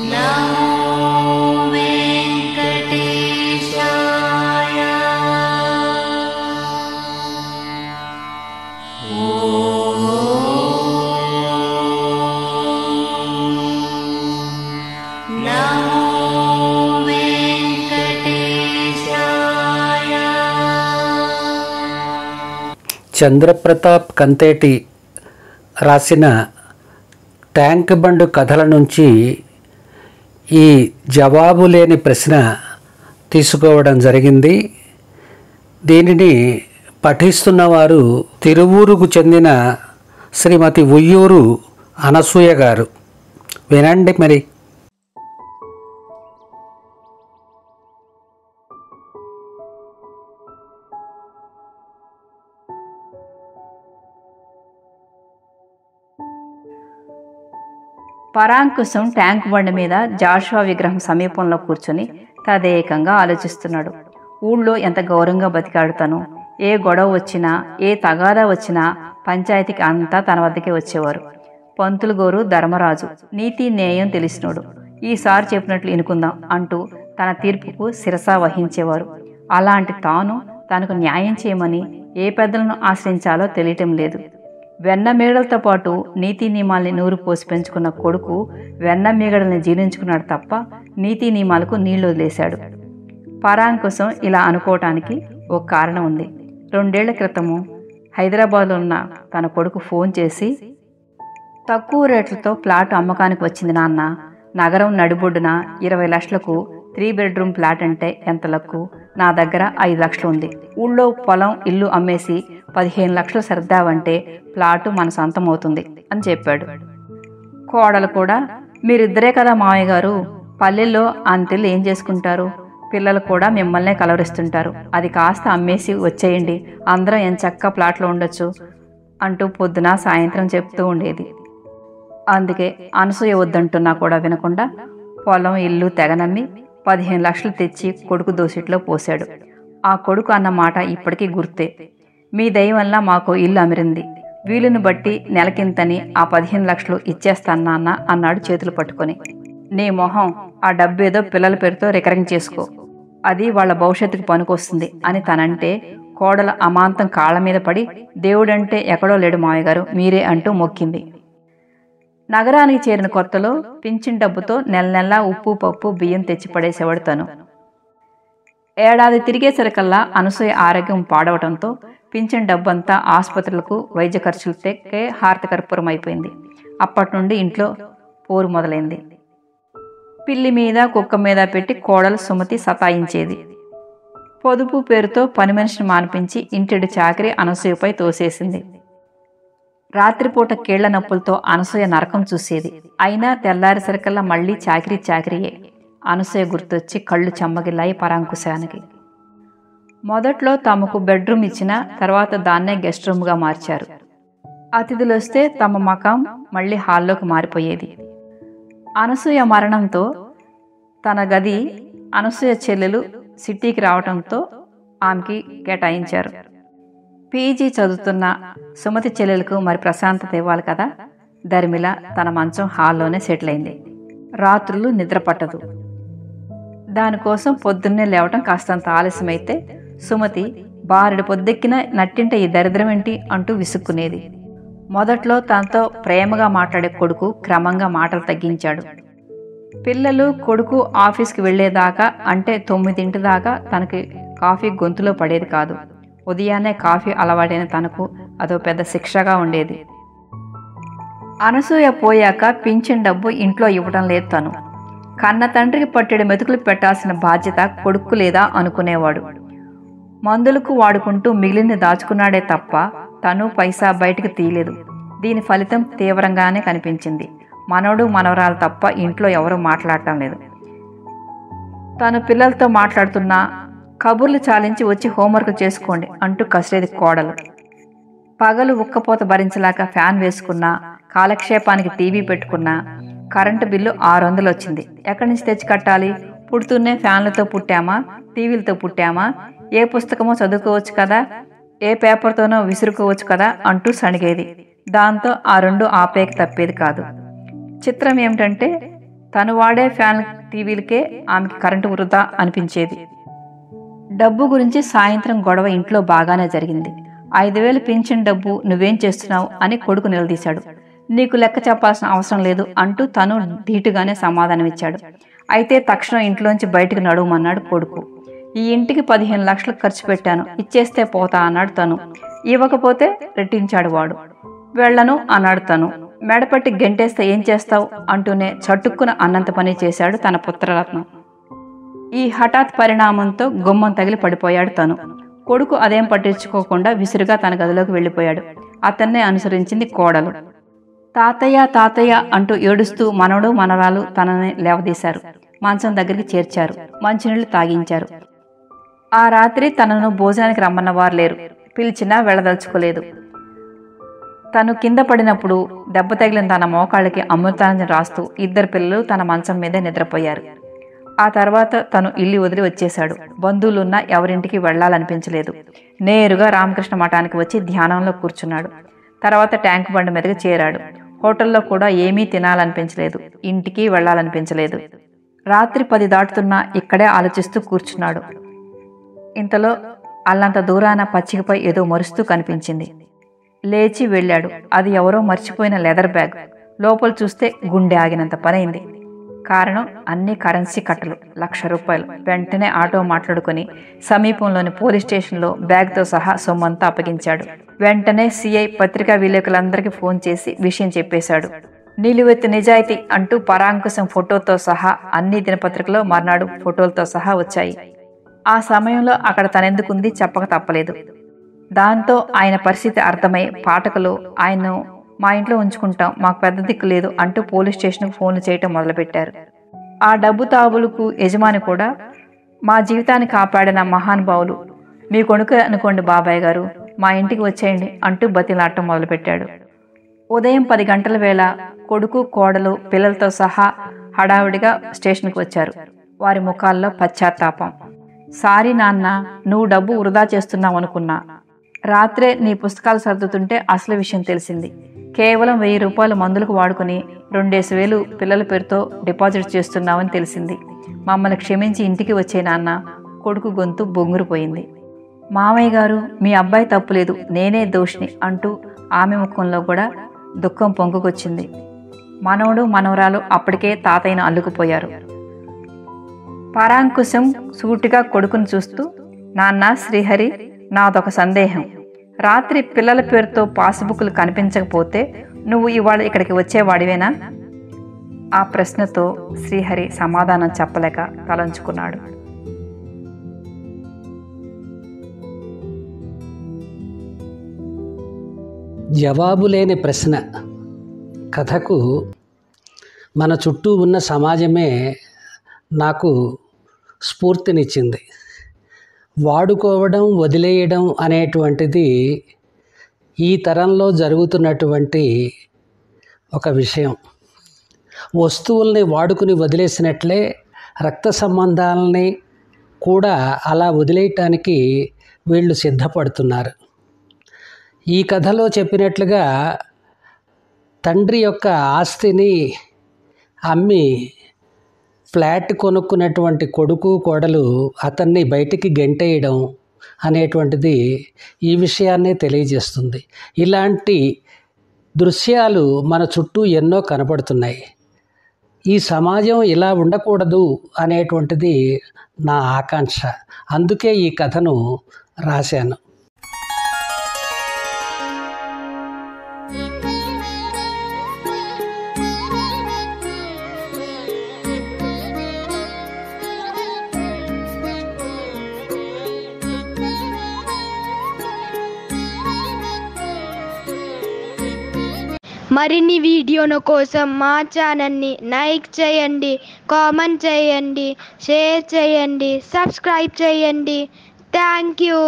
नमो वेंकटेशाय। नमो वेंकटेशाय। చంద్రప్రతాప్ కంతేటి రాసిన tank bund కథల నుంచి ఈ జవాబు లేని ప్రశ్న తీసుకోవడం జరిగింది. దీనిని పఠిస్తున్నవారు తిరువూరుకు చెందిన శ్రీమతి ఉయ్యూరు అనసూయ గారు. వినండి మరి. పరాంకుశం ట్యాంక్ బండి మీద జాషువా విగ్రహం సమీపంలో కూర్చొని తదేకంగా ఆలోచిస్తున్నాడు. ఊళ్ళో ఎంత గౌరవంగా బతికాడు తను. ఏ గొడవ వచ్చినా, ఏ తగాదా వచ్చినా పంచాయతీకి అంతా తన వద్దకే వచ్చేవారు. పంతులు గోరు ధర్మరాజు, నీతి న్యాయం తెలిసినోడు. ఈసారి చెప్పినట్లు ఇనుకుందాం అంటూ తన తీర్పుకు శిరసా వహించేవారు. అలాంటి తాను తనకు న్యాయం చేయమని ఏ పెద్దలను ఆశ్రయించాలో తెలియటం లేదు. వెన్న మీగడలతో పాటు నీతి నియమాల్ని నూరు పోసి పెంచుకున్న కొడుకు వెన్న మీగడల్ని జీర్ణించుకున్నాడు తప్ప నీతి నియమాలకు నీళ్లు వదిలేశాడు. పరాంకుశం ఇలా అనుకోవటానికి ఓ కారణం ఉంది. 2 ఏళ్ల క్రితము హైదరాబాద్లో ఉన్న తన కొడుకు ఫోన్ చేసి, తక్కువ రేట్లతో ప్లాట్ అమ్మకానికి వచ్చింది నాన్న. నగరం నడిబొడ్డున 20 లక్షలకు 3 బెడ్రూమ్ ఫ్లాట్ అంటే ఎంత లక్కు. నా దగ్గర 5 లక్షలు ఉంది. ఊళ్ళో పొలం ఇల్లు అమ్మేసి 15 లక్షలు సర్దావంటే ప్లాటు మన సొంతం అవుతుంది అని చెప్పాడు. కోడలు కూడా, మీరిద్దరే కదా మావయ్య గారు, పల్లెల్లో అంతెళ్ళు ఏం చేసుకుంటారు, పిల్లలు కూడా మిమ్మల్నే కలవరిస్తుంటారు, అది కాస్త అమ్మేసి వచ్చేయండి, అందరం ఎంచక్కా ప్లాట్లో ఉండొచ్చు అంటూ పొద్దున సాయంత్రం చెప్తూ ఉండేది. అందుకే అనసూయ వద్దంటున్నా కూడా వినకుండా పొలం ఇల్లు తెగనమ్మి 15 లక్షలు తెచ్చి కొడుకు దోసిట్లో పోశాడు. ఆ కొడుకు అన్న మాట ఇప్పటికీ గుర్తే. మీ దయ వల్ల మాకు ఇల్లు అమిరింది, వీలును బట్టి నెలకింతని ఆ 15 లక్షలు ఇచ్చేస్తాను నాన్న అన్నాడు చేతులు పట్టుకొని. నీ మొహం, ఆ డబ్బేదో పిల్లల పేరుతో రికరింగ్ చేసుకో, అది వాళ్ళ భవిష్యత్తుకు పనికొస్తుంది అని తనంటే కోడల అమాంతం కాళ్ళ మీద పడి, దేవుడంటే ఎక్కడో లేడు మావయ్య గారు, మీరే అంటూ మొక్కింది. నగరానికి చేరిన కొత్తలో పింఛన్ డబ్బుతో నెల నెలా ఉప్పు పప్పు బియ్యం తెచ్చి పడేసేవాడు తను. ఏడాది తిరిగేసరికల్లా అనసూయ ఆరోగ్యం పాడవటంతో పింఛన్ డబ్బంతా ఆసుపత్రులకు వైద్య ఖర్చులకే హారతకర్పూరం అయిపోయింది. అప్పటి నుండి ఇంట్లో పోరు మొదలైంది. పిల్లి మీద కుక్క మీద పెట్టి కోడలు సుమతి సతాయించేది. పొదుపు పేరుతో పని మనిషిని మానిపించి ఇంటిడి చాకరీ అనసూయపై తోసేసింది. రాత్రిపూట కీళ్ల నొప్పులతో అనసూయ నరకం చూసేది. అయినా తెల్లారిసరికల్లా మళ్లీ చాకరీయే. అనసూయ గుర్తొచ్చి కళ్ళు చెమ్మగిల్లాయి పరాంకుశానికి. మొదట్లో తమకు బెడ్రూమ్ ఇచ్చిన తర్వాత దాన్నే గెస్ట్ రూమ్గా మార్చారు. అతిథులొస్తే తమ మకాం మళ్లీ హాల్లోకి మారిపోయేది. అనసూయ మరణంతో తన గది అనసూయ చెల్లెలు సిటీకి రావడంతో ఆమెకి కేటాయించారు. పీజీ చదువుతున్న సుమతి చెల్లెలకు మరి ప్రశాంతత ఇవ్వాలి కదా. ధర్మిల తన మంచం హాల్లోనే సెటిల్ అయింది. రాత్రులు నిద్ర పట్టదు. దానికోసం పొద్దున్నే లేవటం కాస్తంత ఆలస్యమైతే సుమతి బారెడు పొద్దెక్కిన నట్టింట ఈ దరిద్రమేంటి అంటూ విసుక్కునేది. మొదట్లో తనతో ప్రేమగా మాట్లాడే కొడుకు క్రమంగా మాటలు తగ్గించాడు. పిల్లలు కొడుకు ఆఫీస్కి వెళ్లేదాకా అంటే 9 దాకా తనకి కాఫీ గొంతులో పడేది కాదు. ఉదయాన్నే కాఫీ అలవాటైన తనకు అదో పెద్ద శిక్షగా ఉండేది. అనసూయ పోయాక పింఛన్ డబ్బు ఇంట్లో ఇవ్వడం లేదు తను. కన్న తండ్రికి పట్టెడు మెతుకులు పెట్టాల్సిన బాధ్యత కొడుకు లేదా అనుకునేవాడు. మందులకు వాడుకుంటూ మిగిలిన దాచుకున్నాడే తప్ప తను పైసా బయటికి తీయలేదు. దీని ఫలితం తీవ్రంగానే కనిపించింది. మనవడు మనవరాలు తప్ప ఇంట్లో ఎవరూ మాట్లాడటం లేదు. తను పిల్లలతో మాట్లాడుతున్నా కబుర్లు చాలించి వచ్చి హోంవర్క్ చేసుకోండి అంటూ కసిరేది కోడలు. పగలు ఉక్కపోత భరించలేక ఫ్యాన్ వేసుకున్నా, కాలక్షేపానికి టీవీ పెట్టుకున్నా కరెంటు బిల్లు 600 వచ్చింది. ఎక్కడి నుంచి తెచ్చి కట్టాలి? పుడుతూనే ఫ్యాన్లతో పుట్టామా, టీవీలతో పుట్టామా? ఏ పుస్తకమో చదువుకోవచ్చు కదా, ఏ పేపర్తోనో విసురుకోవచ్చు కదా అంటూ సణిగేది. దాంతో ఆ రెండు ఆపేకి తప్పేది కాదు. చిత్రం ఏమిటంటే తను వాడే ఫ్యాన్ టీవీలకే ఆమెకి కరెంటు వృధా అనిపించేది. డబ్బు గురించి సాయంత్రం గొడవ ఇంట్లో బాగానే జరిగింది. 5,000 పింఛన్ డబ్బు నువ్వేం చేస్తున్నావు అని కొడుకు నిలదీశాడు. నీకు లెక్క చెప్పాల్సిన అవసరం లేదు అంటూ తను ధీటుగానే సమాధానమిచ్చాడు. అయితే తక్షణం ఇంట్లోంచి బయటకు నడువమన్నాడు కొడుకు. ఈ ఇంటికి 15 లక్షలు ఖర్చు పెట్టాను, ఇచ్చేస్తే పోతా అన్నాడు తను. ఇవ్వకపోతే రెట్టించాడు వాడు. వెళ్ళను అన్నాడు తను. మెడపట్టి గెంటేస్తే ఏం చేస్తావు అంటూనే చటుక్కున అన్నంత పని చేశాడు తన పుత్రరత్నం. ఈ హఠాత్ పరిణామంతో గుమ్మం తగిలి పడిపోయాడు తను. కొడుకు అదేం పట్టించుకోకుండా విసురుగా తన గదిలోకి వెళ్ళిపోయాడు. అతన్నే అనుసరించింది కోడలు. తాతయ్య తాతయ్య అంటూ ఏడుస్తూ మనవడు మనవరాలు తనని లేవదీశారు. మంచం దగ్గరికి చేర్చారు. మంచినీళ్లు తాగించారు. ఆ రాత్రి తనను భోజనానికి రమ్మన్నవారు లేరు. పిలిచినా వెళ్ళదలుచుకోలేదు. తను కింద పడినప్పుడు దెబ్బ తగిలిన తన మోకాళ్ళకి అమృతాంజన్ రాస్తూ 2 పిల్లలు తన మంచం మీదే నిద్రపోయారు. ఆ తర్వాత తను ఇల్లు వదిలి వచ్చేశాడు. బంధువులున్నా ఎవరింటికి వెళ్లాలనిపించలేదు. నేరుగా రామకృష్ణ మఠానికి వచ్చి ధ్యానంలో కూర్చున్నాడు. తర్వాత ట్యాంక్ బండి మీదకి చేరాడు. హోటల్లో కూడా ఏమీ తినాలనిపించలేదు. ఇంటికి వెళ్లాలనిపించలేదు. రాత్రి 10 దాటుతున్నా ఇక్కడే ఆలోచిస్తూ కూర్చున్నాడు. ఇంతలో అల్లంత దూరాన పచ్చికపై ఏదో మరుస్తూ కనిపించింది. లేచి వెళ్ళాడు. అది ఎవరో మర్చిపోయిన లెదర్ బ్యాగ్. లోపల చూస్తే గుండె ఆగినంత పనైంది. కారణం అన్ని కరెన్సీ కట్టలు, 1,00,000 రూపాయలు. వెంటనే ఆటో మాట్లాడుకుని సమీపంలోని పోలీస్ స్టేషన్లో బ్యాగ్తో సహా సొమ్మంతా అప్పగించాడు. వెంటనే సిఐ పత్రికా విలేకరులందరికీ ఫోన్ చేసి విషయం చెప్పేశాడు. నిలువెత్తు నిజాయితీ అంటూ పరాంకుశం ఫోటోతో సహా అన్ని దినపత్రికలో మర్నాడు ఫోటోలతో సహా వచ్చాయి. ఆ సమయంలో అక్కడ తనెందుకుంది చెప్పక తప్పలేదు. దాంతో ఆయన పరిస్థితి అర్థమై పాఠకులు ఆయన్ను మా ఇంట్లో ఉంచుకుంటాం, మాకు పెద్ద దిక్కు లేదు అంటూ పోలీస్ స్టేషన్కు ఫోన్లు చేయటం మొదలుపెట్టారు. ఆ డబ్బు తాబులకు యజమాని కూడా మా జీవితాన్ని కాపాడిన మహానుభావులు, మీ కొడుకు అనుకోండి బాబాయ్ గారు, మా ఇంటికి వచ్చేయండి అంటూ బతిలాడటం మొదలుపెట్టాడు. ఉదయం 10 గంటల వేళ కొడుకు కోడలు పిల్లలతో సహా హడావుడిగా స్టేషన్కి వచ్చారు. వారి ముఖాల్లో పశ్చాత్తాపం. సారీ నాన్న, నువ్వు డబ్బు వృధా చేస్తున్నావు అనుకున్నా. రాత్రే నీ పుస్తకాలు సర్దుతుంటే అసలు విషయం తెలిసింది. కేవలం 1,000 రూపాయలు మందులకు వాడుకుని 2,000 పిల్లల పేరుతో డిపాజిట్ చేస్తున్నావని తెలిసింది. మమ్మల్ని క్షమించి ఇంటికి వచ్చే నాన్న. కొడుకు గొంతు బొంగురుపోయింది. మామయ్య గారు, మీ అబ్బాయి తప్పులేదు, నేనే దోషిని అంటూ ఆమె ముఖంలో కూడా దుఃఖం పొంగుకొచ్చింది. మనవడు మనవరాలు అప్పటికే తాతయ్యను అల్లుకుపోయారు. పరాంకుశం సూటిగా కొడుకును చూస్తూ, నాన్న శ్రీహరి, నాదొక సందేహం. రాత్రి పిల్లల పేరుతో పాస్బుక్లు కనిపించకపోతే నువ్వు ఇవాళ ఇక్కడికి వచ్చేవాడివేనా? ఆ ప్రశ్నతో శ్రీహరి సమాధానం చెప్పలేక తలంచుకున్నాడు. జవాబు లేని ప్రశ్న కథకు మన చుట్టూ ఉన్న సమాజమే నాకు స్ఫూర్తినిచ్చింది. వాడుకోవడం, వదిలేయడం అనేటువంటిది ఈ తరంలో జరుగుతున్నటువంటి ఒక విషయం. వస్తువుల్ని వాడుకుని వదిలేసినట్లే రక్త సంబంధాలని కూడా అలా వదిలేయటానికి వీళ్ళు సిద్ధపడుతున్నారు. ఈ కథలో చెప్పినట్లుగా తండ్రి యొక్క ఆస్తిని అమ్మి ఫ్లాట్ కొనుక్కున్నటువంటి కొడుకు కోడలు అతన్ని బయటికి గెంటేయడం అనేటువంటిది ఈ విషయాన్నే తెలియజేస్తుంది. ఇలాంటి దృశ్యాలు మన చుట్టూ ఎన్నో కనపడుతున్నాయి. ఈ సమాజం ఇలా ఉండకూడదు అనేటువంటిది నా ఆకాంక్ష. అందుకే ఈ కథను రాశాను. మరిన్ని వీడియోల కోసం మా ఛానల్ని లైక్ చేయండి, కామెంట్ చేయండి, షేర్ చేయండి, సబ్స్క్రైబ్ చేయండి. Thank you.